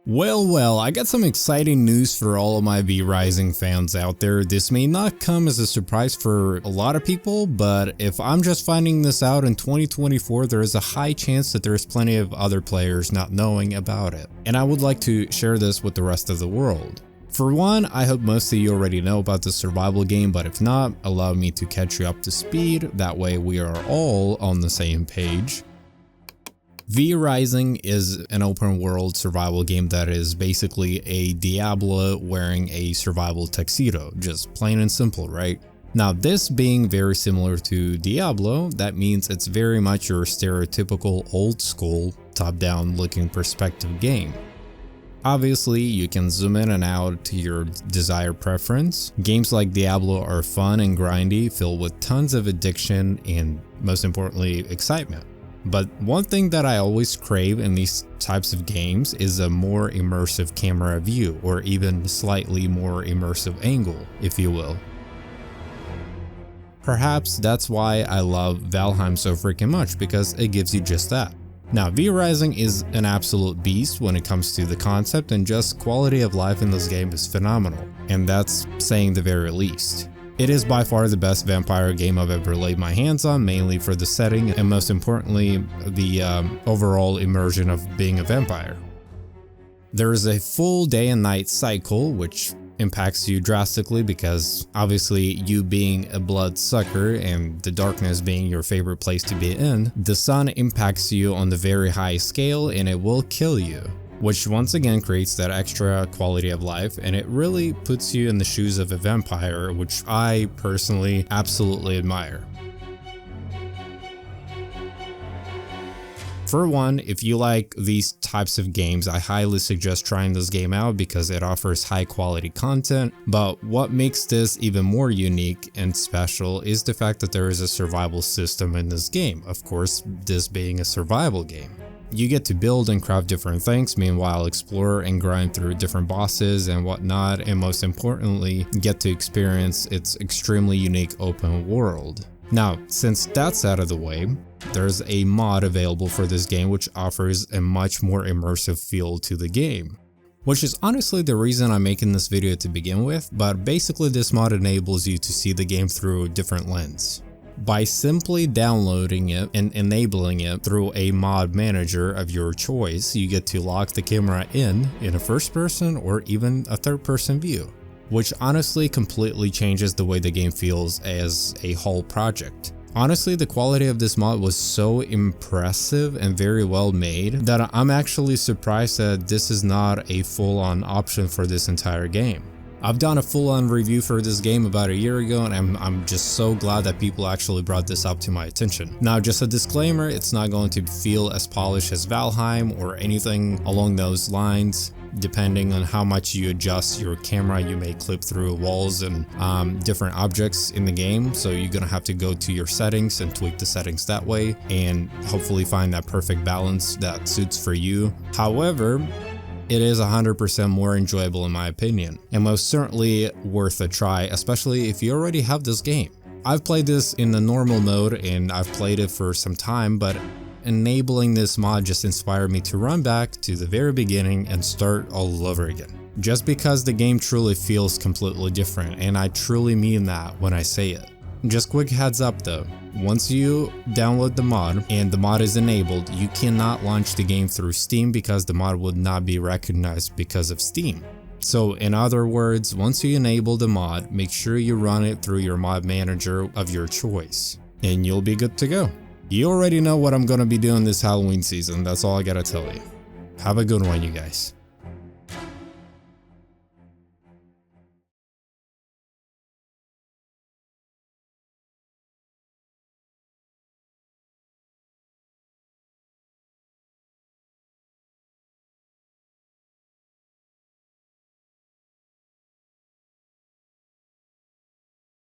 Well, I got some exciting news for all of my vrising fans out there. This may not come as a surprise for a lot of people, but if I'm just finding this out in 2024, there is a high chance that there's plenty of other players not knowing about it. And I would like to share this with the rest of the world. For one, I hope most of you already know about the survival game, but if not, allow me to catch you up to speed. That way we are all on the same page. Vrising is an open world survival game that is basically a Diablo wearing a survival tuxedo, just plain and simple, right? Now, this being very similar to Diablo, that means it's very much your stereotypical old school top-down looking perspective game. Obviously, you can zoom in and out to your desired preference. Games like Diablo are fun and grindy, filled with tons of addiction and, most importantly, excitement. But one thing that I always crave in these types of games is a more immersive camera view, or even slightly more immersive angle, if you will. Perhaps that's why I love Valheim so freaking much, because it gives you just that. Now, vrising is an absolute beast when it comes to the concept, and just quality of life in this game is phenomenal, and that's saying the very least. It is by far the best vampire game I've ever laid my hands on, mainly for the setting and most importantly, the overall immersion of being a vampire. There is a full day and night cycle, which impacts you drastically because obviously you being a blood sucker and the darkness being your favorite place to be in, the sun impacts you on the very high scale and it will kill you, which once again creates that extra quality of life, and it really puts you in the shoes of a vampire, which I personally absolutely admire. For one, if you like these types of games, I highly suggest trying this game out because it offers high quality content, but what makes this even more unique and special is the fact that there is a survival system in this game, of course, this being a survival game. You get to build and craft different things, meanwhile explore and grind through different bosses and whatnot, and most importantly, get to experience its extremely unique open world. Now, since that's out of the way, there's a mod available for this game which offers a much more immersive feel to the game, which is honestly the reason I'm making this video to begin with, but basically this mod enables you to see the game through a different lens. By simply downloading it and enabling it through a mod manager of your choice, you get to lock the camera in a first person or even a third person view, which honestly completely changes the way the game feels as a whole project. Honestly, the quality of this mod was so impressive and very well made that I'm actually surprised that this is not a full-on option for this entire game. I've done a full-on review for this game about a year ago, and I'm just so glad that people actually brought this up to my attention. Now, just a disclaimer, it's not going to feel as polished as Valheim or anything along those lines. Depending on how much you adjust your camera, you may clip through walls and different objects in the game, so you're gonna have to go to your settings and tweak the settings that way and hopefully find that perfect balance that suits for you. However, it is 100% more enjoyable in my opinion, and most certainly worth a try, especially if you already have this game. I've played this in the normal mode and I've played it for some time, but enabling this mod just inspired me to run back to the very beginning and start all over again. Just because the game truly feels completely different, and I truly mean that when I say it. Just quick heads up though, once you download the mod and the mod is enabled, you cannot launch the game through Steam because the mod would not be recognized because of Steam. So in other words, once you enable the mod, make sure you run it through your mod manager of your choice, and you'll be good to go. You already know what I'm gonna be doing this Halloween season, that's all I gotta tell you. Have a good one, you guys.